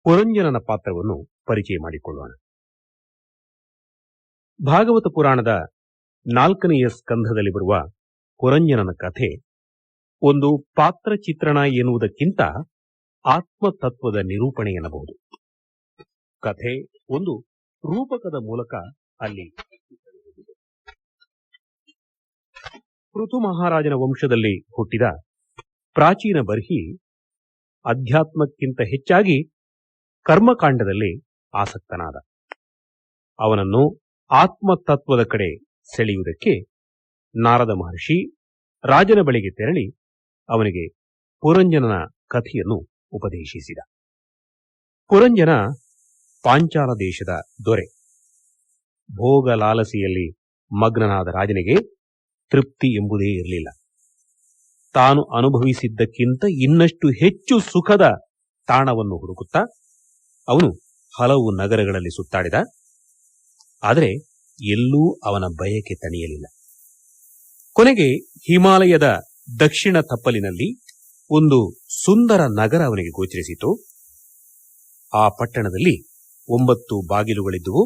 ಪುರಂಜನನ ಪಾತ್ರವನ್ನು ಪರಿಚಯ ಮಾಡಿಕೊಳ್ಳೋಣ. ಭಾಗವತ ಪುರಾಣದ 4ನೆಯ ಸ್ಕಂಧದಲ್ಲಿ ಬರುವ ಪುರಂಜನನ ಕಥೆ ಒಂದು ಪಾತ್ರ ಚಿತ್ರಣ ಎನ್ನುವುದಕ್ಕಿಂತ ಆತ್ಮತತ್ವದ ನಿರೂಪಣೆ ಎನ್ನಬಹುದು. ಕಥೆ ಒಂದು ರೂಪಕದ ಮೂಲಕ ಅಲ್ಲಿ ಪೃಥು ಮಹಾರಾಜನ ವಂಶದಲ್ಲಿ ಹುಟ್ಟಿದ ಪ್ರಾಚೀನ ಬರ್ಹಿ ಅಧ್ಯಾತ್ಮಕ್ಕಿಂತ ಹೆಚ್ಚಾಗಿ ಕರ್ಮಕಾಂಡದಲ್ಲಿ ಆಸಕ್ತನಾದ. ಅವನನ್ನು ಆತ್ಮತತ್ವದ ಕಡೆ ಸೆಳೆಯುವುದಕ್ಕೆ ನಾರದ ಮಹರ್ಷಿ ರಾಜನ ಬಳಿಗೆ ತೆರಳಿ ಅವನಿಗೆ ಪುರಂಜನನ ಕಥೆಯನ್ನು ಉಪದೇಶಿಸಿದ. ಪುರಂಜನ ಪಾಂಚಾಲ ದೇಶದ ದೊರೆ. ಭೋಗ ಲಾಲಸೆಯಲ್ಲಿ ಮಗ್ನನಾದ ರಾಜನಿಗೆ ತೃಪ್ತಿ ಎಂಬುದೇ ಇರಲಿಲ್ಲ. ತಾನು ಅನುಭವಿಸಿದ್ದಕ್ಕಿಂತ ಇನ್ನಷ್ಟು ಹೆಚ್ಚು ಸುಖದ ತಾಣವನ್ನು ಹುಡುಕುತ್ತಾ ಅವನು ಹಲವು ನಗರಗಳಲ್ಲಿ ಸುತ್ತಾಡಿದ. ಆದರೆ ಎಲ್ಲೂ ಅವನ ಬಯಕೆ ತಣಿಯಲಿಲ್ಲ. ಕೊನೆಗೆ ಹಿಮಾಲಯದ ದಕ್ಷಿಣ ತಪ್ಪಲಿನಲ್ಲಿ ಒಂದು ಸುಂದರ ನಗರ ಅವನಿಗೆ ಗೋಚರಿಸಿತು. ಆ ಪಟ್ಟಣದಲ್ಲಿ 9 ಬಾಗಿಲುಗಳಿದ್ದುವು.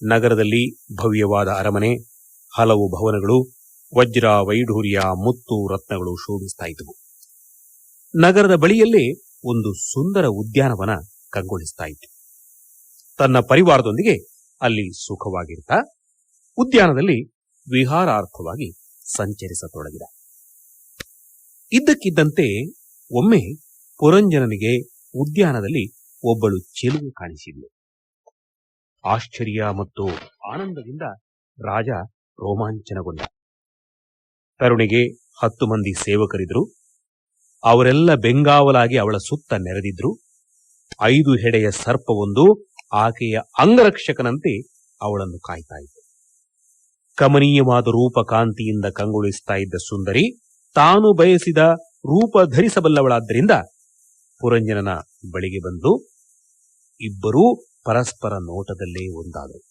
ನಗರದಲ್ಲಿ ಭವ್ಯವಾದ ಅರಮನೆ, ಹಲವು ಭವನಗಳು, ವಜ್ರ ವೈಢೂರ್ಯ ಮುತ್ತು ರತ್ನಗಳು ಶೋಭಿಸ್ತಾ ಇದ್ದವು. ನಗರದ ಬಳಿಯಲ್ಲೇ ಒಂದು ಸುಂದರ ಉದ್ಯಾನವನ ಕಂಗೊಳಿಸ್ತಾ ಇತ್ತು. ತನ್ನ ಪರಿವಾರದೊಂದಿಗೆ ಅಲ್ಲಿ ಸುಖವಾಗಿರ್ತಾ ಉದ್ಯಾನದಲ್ಲಿ ವಿಹಾರಾರ್ಥವಾಗಿ ಸಂಚರಿಸತೊಡಗಿದ. ಇದ್ದಕ್ಕಿದ್ದಂತೆ ಒಮ್ಮೆ ಪುರಂಜನನಿಗೆ ಉದ್ಯಾನದಲ್ಲಿ ಒಬ್ಬಳು ಚೆಲುವೆ ಕಾಣಿಸಿದ್ಲು. ಆಶ್ಚರ್ಯ ಮತ್ತು ಆನಂದದಿಂದ ರಾಜ ರೋಮಾಂಚನಗೊಂಡ. ತರುಣಿಗೆ 10 ಮಂದಿ ಸೇವಕರಿದ್ರು. ಅವರೆಲ್ಲ ಬೆಂಗಾವಲಾಗಿ ಅವಳ ಸುತ್ತ ನೆರೆದಿದ್ರು. 5 ಹೆಡೆಯ ಸರ್ಪವೊಂದು ಆಕೆಯ ಅಂಗರಕ್ಷಕನಂತೆ ಅವಳನ್ನು ಕಾಯ್ತಾ ಇತ್ತು. ಕಮನೀಯವಾದ ರೂಪಕಾಂತಿಯಿಂದ ಕಂಗೊಳಿಸ್ತಾ ಇದ್ದ ಸುಂದರಿ ತಾನು ಬಯಸಿದ ರೂಪ ಧರಿಸಬಲ್ಲವಳಾದ್ದರಿಂದ ಪುರಂಜನನ ಬಳಿಗೆ ಬಂದು ಇಬ್ಬರೂ ಪರಸ್ಪರ ನೋಟದಲ್ಲೇ ಒಂದಾದರು.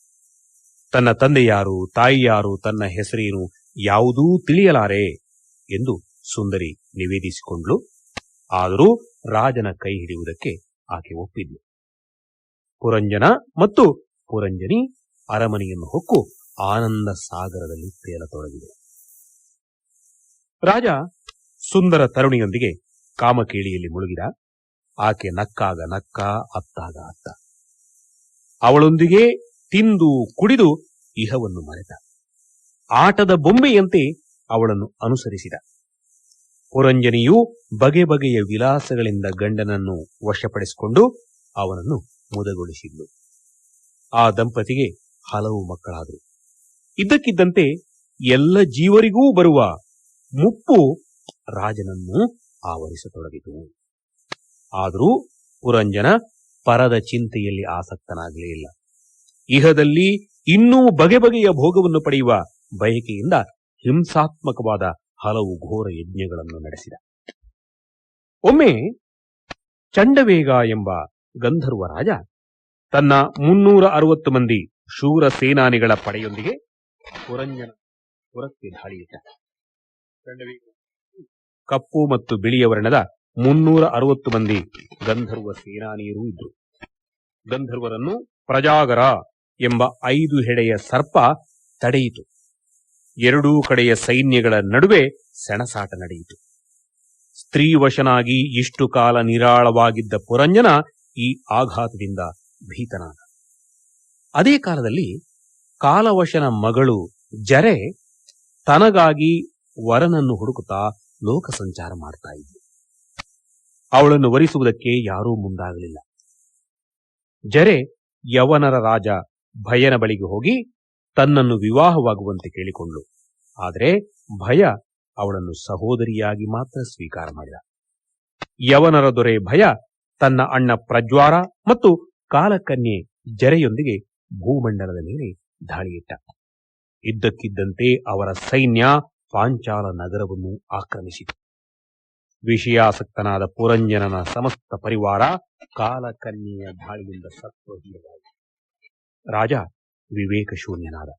ತನ್ನ ತಂದೆ ಯಾರು, ತಾಯಿ ಯಾರು, ತನ್ನ ಹೆಸರೇನು ಯಾವುದೂ ತಿಳಿಯಲಾರೆ ಎಂದು ಸುಂದರಿ ನಿವೇದಿಸಿಕೊಂಡ್ಳು. ಆದರೂ ರಾಜನ ಕೈ ಹಿಡಿಯುವುದಕ್ಕೆ ಆಕೆ ಒಪ್ಪಿದ್ಲು. ಪುರಂಜನ ಮತ್ತು ಪುರಂಜನಿ ಅರಮನೆಯನ್ನು ಹೊಕ್ಕು ಆನಂದ ಸಾಗರದಲ್ಲಿ ತೇಲತೊಡಗಿದೆ. ರಾಜ ಸುಂದರ ತರುಣಿಯೊಂದಿಗೆ ಕಾಮಕೇಳಿಯಲ್ಲಿ ಮುಳುಗಿದ. ಆಕೆ ನಕ್ಕಾಗ ನಕ್ಕ, ಅತ್ತಾಗ ಅತ್ತ. ಅವಳೊಂದಿಗೆ ತಿಂದು ಕುಡಿದು ಇಹವನ್ನು ಮರೆತ. ಆಟದ ಬೊಂಬೆಯಂತೆ ಅವಳನ್ನು ಅನುಸರಿಸಿದ. ಪುರಂಜನಿಯು ಬಗೆ ಬಗೆಯ ವಿಲಾಸಗಳಿಂದ ಗಂಡನನ್ನು ವಶಪಡಿಸಿಕೊಂಡು ಅವನನ್ನು ಮುದಗೊಳಿಸಿದ್ಲು. ಆ ದಂಪತಿಗೆ ಹಲವು ಮಕ್ಕಳಾದರು. ಇದ್ದಕ್ಕಿದ್ದಂತೆ ಎಲ್ಲ ಜೀವರಿಗೂ ಬರುವ ಮುಪ್ಪು ರಾಜನನ್ನು ಆವರಿಸತೊಡಗಿತು. ಆದರೂ ಪುರಂಜನ ಪರದ ಚಿಂತೆಯಲ್ಲಿ ಆಸಕ್ತನಾಗಲೇ ಇಲ್ಲ. ಇಹದಲ್ಲಿ ಇನ್ನೂ ಬಗೆ ಬಗೆಯ ಭೋಗವನ್ನು ಪಡೆಯುವ ಬಯಕೆಯಿಂದ ಹಿಂಸಾತ್ಮಕವಾದ ಹಲವು ಘೋರ ಯಜ್ಞಗಳನ್ನು ನಡೆಸಿದ. ಒಮ್ಮೆ ಚಂಡವೇಗ ಎಂಬ ಗಂಧರ್ವ ರಾಜ ತನ್ನ 360 ಮಂದಿ ಶೂರ ಸೇನಾನಿಗಳ ಪಡೆಯೊಂದಿಗೆ ಪುರಂಜನ ಪುರಕ್ಕೆ ದಾಳಿಯಿಟ್ಟ. ಕಪ್ಪು ಮತ್ತು ಬಿಳಿಯ ವರ್ಣದ 360 ಮಂದಿ ಗಂಧರ್ವ ಸೇನಾನಿಯರೂ ಇದ್ದರು. ಗಂಧರ್ವರನ್ನು ಪ್ರಜಾಗರ ಎಂಬ 5 ಹೆಡೆಯ ಸರ್ಪ ತಡೆಯಿತು. ಎರಡೂ ಕಡೆಯ ಸೈನ್ಯಗಳ ನಡುವೆ ಸೆಣಸಾಟ ನಡೆಯಿತು. ಸ್ತ್ರೀವಶನಾಗಿ ಇಷ್ಟು ಕಾಲ ನಿರಾಳವಾಗಿದ್ದ ಪುರಂಜನ ಈ ಆಘಾತದಿಂದ ಭೀತನಾದ. ಅದೇ ಕಾಲದಲ್ಲಿ ಕಾಲವಶನ ಮಗಳು ಜರೆ ತನಗಾಗಿ ವರನನ್ನು ಹುಡುಕುತ್ತಾ ಲೋಕ ಸಂಚಾರ ಮಾಡ್ತಾ ಇದ್ಲು. ಅವಳನ್ನು ವರಿಸುವುದಕ್ಕೆ ಯಾರೂ ಮುಂದಾಗಲಿಲ್ಲ. ಜರೆ ಯವನರ ರಾಜ ಭಯನ ಬಳಿಗೆ ಹೋಗಿ ತನ್ನನ್ನು ವಿವಾಹವಾಗುವಂತೆ ಕೇಳಿಕೊಂಡ್ಳು. ಆದರೆ ಭಯ ಅವಳನ್ನು ಸಹೋದರಿಯಾಗಿ ಮಾತ್ರ ಸ್ವೀಕಾರ ಮಾಡಿದ. ಯವನರ ದೊರೆ ಭಯ ತನ್ನ ಅಣ್ಣ ಪ್ರಜ್ವಾರ ಮತ್ತು ಕಾಲಕನ್ಯೆ ಜರೆಯೊಂದಿಗೆ ಭೂಮಂಡಲದ ಮೇಲೆ ದಾಳಿಯಿಟ್ಟ. ಇದ್ದಕ್ಕಿದ್ದಂತೆ ಅವರ ಸೈನ್ಯ ಪಾಂಚಾಲ ನಗರವನ್ನು ಆಕ್ರಮಿಸಿತು. ವಿಷಯಾಸಕ್ತನಾದ ಪುರಂಜನನ ಸಮಸ್ತ ಪರಿವಾರ ಕಾಲಕನ್ಯೆಯ ದಾಳಿಯಿಂದ ಸತ್ವಹೀನವಾಯಿತು. ರಾಜ ವಿವೇಕ ಶೂನ್ಯನಾದ.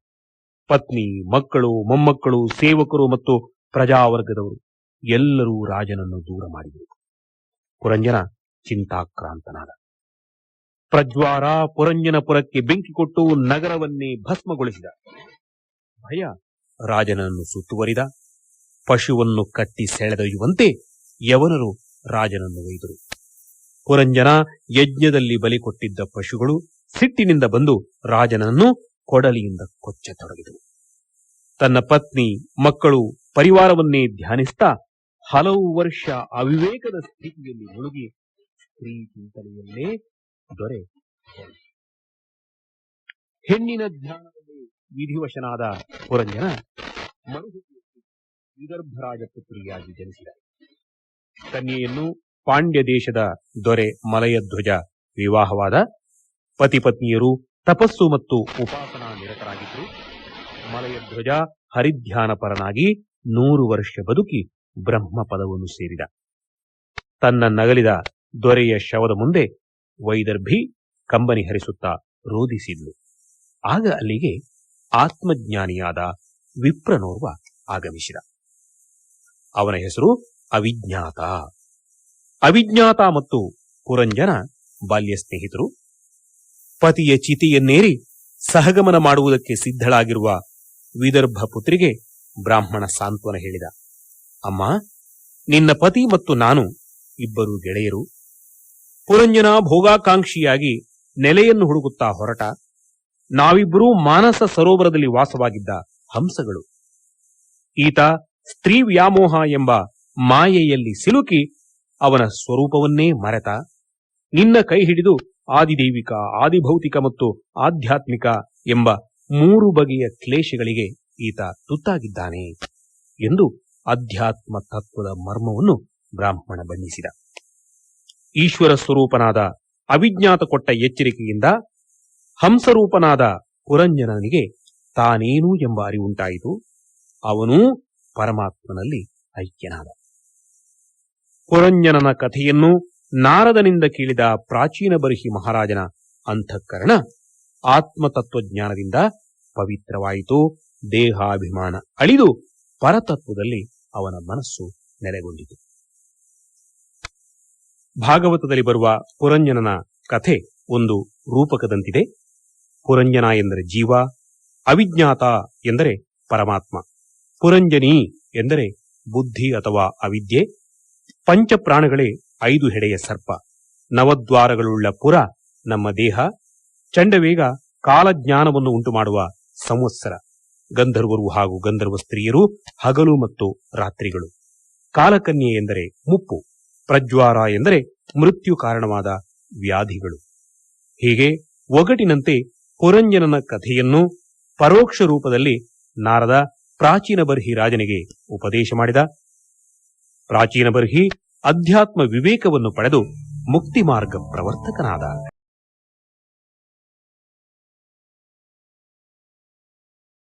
ಪತ್ನಿ, ಮಕ್ಕಳು, ಮೊಮ್ಮಕ್ಕಳು, ಸೇವಕರು ಮತ್ತು ಪ್ರಜಾವರ್ಗದವರು ಎಲ್ಲರೂ ರಾಜನನ್ನು ದೂರ ಮಾಡಿದರು. ಪುರಂಜನ ಚಿಂತಾಕ್ರಾಂತನಾದ. ಪ್ರಜ್ವಾರ ಪುರಂಜನಪುರಕ್ಕೆ ಬೆಂಕಿ ಕೊಟ್ಟು ನಗರವನ್ನೇ ಭಸ್ಮಗೊಳಿಸಿದ. ಭಯ ರಾಜನನ್ನು ಸುತ್ತುವರಿದ. ಪಶುವನ್ನು ಕಟ್ಟಿ ಸೆಳೆದೊಯ್ಯುವಂತೆ ಯವನರು ರಾಜನನ್ನು ಒಯ್ದರು. ಪುರಂಜನ ಯಜ್ಞದಲ್ಲಿ ಬಲಿ ಕೊಟ್ಟಿದ್ದ ಪಶುಗಳು ಸಿಟ್ಟಿನಿಂದ ಬಂದು ರಾಜನನ್ನು ಕೊಡಲಿಯಿಂದ ಕೊಚ್ಚತೊಡಗಿದವು. ತನ್ನ ಪತ್ನಿ, ಮಕ್ಕಳು, ಪರಿವಾರವನ್ನೇ ಧ್ಯಾನಿಸ್ತಾ ಹಲವು ವರ್ಷ ಅವಿವೇಕದ ಸ್ಥಿತಿಯಲ್ಲಿ ಮುಳುಗಿ ಸ್ತ್ರೀ ಚಿಂತನೆಯಲ್ಲೇ ದೊರೆ ಹೆಣ್ಣಿನ ಧ್ಯಾನದಲ್ಲಿ ವಿಧಿವಶನಾದ ಪುರಂಜನ ವಿದರ್ಭರಾಜ ಪುತ್ರಿಯಾಗಿ ಜನಿಸಿದ. ಕನ್ಯೆಯನ್ನು ಪಾಂಡ್ಯ ದೇಶದ ದೊರೆ ಮಲಯಧ್ವಜ ವಿವಾಹವಾದ. ಪತಿ ಪತ್ನಿಯರು ತಪಸ್ಸು ಮತ್ತು ಉಪಾಸನಾ ನಿರತರಾಗಿದ್ದರು. ಮಲಯಧ್ವಜ ಹರಿಧ್ಯಾನಪರನಾಗಿ 100 ವರ್ಷ ಬದುಕಿ ಬ್ರಹ್ಮ ಪದವನ್ನು ಸೇರಿದ. ತನ್ನ ನಗಲಿದ ದೊರೆಯ ಶವದ ಮುಂದೆ ವೈದರ್ಭಿ ಕಂಬನಿ ಹರಿಸುತ್ತಾ ರೋಧಿಸಿದ್ಲು. ಆಗ ಅಲ್ಲಿಗೆ ಆತ್ಮಜ್ಞಾನಿಯಾದ ವಿಪ್ರನೋರ್ವ ಆಗಮಿಸಿದ. ಅವನ ಹೆಸರು ಅವಿಜ್ಞಾತ. ಅವಿಜ್ಞಾತ ಮತ್ತು ಪುರಂಜನ ಬಾಲ್ಯ ಸ್ನೇಹಿತರು. ಪತಿಯ ಚಿತೆಯನ್ನೇರಿ ಸಹಗಮನ ಮಾಡುವುದಕ್ಕೆ ಸಿದ್ಧಳಾಗಿರುವ ವಿದರ್ಭ ಪುತ್ರಿಗೆ ಬ್ರಾಹ್ಮಣ ಸಾಂತ್ವನ ಹೇಳಿದ. ಅಮ್ಮ, ನಿನ್ನ ಪತಿ ಮತ್ತು ನಾನು ಇಬ್ಬರು ಗೆಳೆಯರು. ಪುರಂಜನ ಭೋಗಾಕಾಂಕ್ಷಿಯಾಗಿ ನೆಲೆಯನ್ನು ಹುಡುಕುತ್ತಾ ಹೊರಟ. ನಾವಿಬ್ಬರೂ ಮಾನಸ ಸರೋವರದಲ್ಲಿ ವಾಸವಾಗಿದ್ದ ಹಂಸಗಳು. ಈತ ಸ್ತ್ರೀ ವ್ಯಾಮೋಹ ಎಂಬ ಮಾಯೆಯಲ್ಲಿ ಸಿಲುಕಿ ಅವನ ಸ್ವರೂಪವನ್ನೇ ಮರೆತ. ನಿನ್ನ ಕೈ ಹಿಡಿದು ಆದಿದೈವಿಕ, ಆದಿಭೌತಿಕ ಮತ್ತು ಆಧ್ಯಾತ್ಮಿಕ ಎಂಬ 3 ಬಗೆಯ ಕ್ಲೇಶಗಳಿಗೆ ಈತ ತುತ್ತಾಗಿದ್ದಾನೆ ಎಂದು ಅಧ್ಯಾತ್ಮ ತತ್ವದ ಮರ್ಮವನ್ನು ಬ್ರಾಹ್ಮಣ ಬಣ್ಣಿಸಿದ. ಈಶ್ವರ ಸ್ವರೂಪನಾದ ಅವಿಜ್ಞಾತ ಕೊಟ್ಟ ಎಚ್ಚರಿಕೆಯಿಂದ ಹಂಸರೂಪನಾದ ಪುರಂಜನನಿಗೆ ತಾನೇನು ಎಂಬ ಅರಿವುಂಟಾಯಿತು. ಅವನೂ ಪರಮಾತ್ಮನಲ್ಲಿ ಐಕ್ಯನಾದ. ಪುರಂಜನನ ಕಥೆಯನ್ನು ನಾರದನಿಂದ ಕೇಳಿದ ಪ್ರಾಚೀನ ಬರ್ಹಿ ಮಹಾರಾಜನ ಅಂತಃಕರಣ ಆತ್ಮತತ್ವಜ್ಞಾನದಿಂದ ಪವಿತ್ರವಾಯಿತು. ದೇಹಾಭಿಮಾನ ಅಳಿದು ಪರತತ್ವದಲ್ಲಿ ಅವನ ಮನಸ್ಸು ನೆಲೆಗೊಂಡಿತು. ಭಾಗವತದಲ್ಲಿ ಬರುವ ಪುರಂಜನನ ಕಥೆ ಒಂದು ರೂಪಕದಂತಿದೆ. ಪುರಂಜನ ಎಂದರೆ ಜೀವ, ಅವಿಜ್ಞಾತ ಎಂದರೆ ಪರಮಾತ್ಮ, ಪುರಂಜನಿ ಎಂದರೆ ಬುದ್ಧಿ ಅಥವಾ ಅವಿದ್ಯೆ, ಪಂಚಪ್ರಾಣಗಳೇ 5 ಹೆಡೆಯ ಸರ್ಪ, ನವದ್ವಾರಗಳುಳ್ಳ ಪುರ ನಮ್ಮ ದೇಹ, ಚಂಡವೇಗ ಕಾಲಜ್ಞಾನವನ್ನು ಉಂಟುಮಾಡುವ ಸಂವತ್ಸರ, ಗಂಧರ್ವರು ಹಾಗೂ ಗಂಧರ್ವ ಸ್ತ್ರೀಯರು ಹಗಲು ಮತ್ತು ರಾತ್ರಿಗಳು, ಕಾಲಕನ್ಯೆ ಎಂದರೆ ಮುಪ್ಪು, ಪ್ರಜ್ವಾರ ಎಂದರೆ ಮೃತ್ಯು ಕಾರಣವಾದ ವ್ಯಾಧಿಗಳು. ಹೀಗೆ ಒಗಟಿನಂತೆ ಪುರಂಜನನ ಕಥೆಯನ್ನು ಪರೋಕ್ಷ ರೂಪದಲ್ಲಿ ನಾರದ ಪ್ರಾಚೀನ ಬರ್ಹಿ ರಾಜನಿಗೆ ಉಪದೇಶ ಮಾಡಿದ. ಪ್ರಾಚೀನ ಬರ್ಹಿ ಅಧ್ಯಾತ್ಮ ವಿವೇಕವನ್ನು ಪಡೆದು ಮುಕ್ತಿ ಮಾರ್ಗ ಪ್ರವರ್ತಕನಾದ.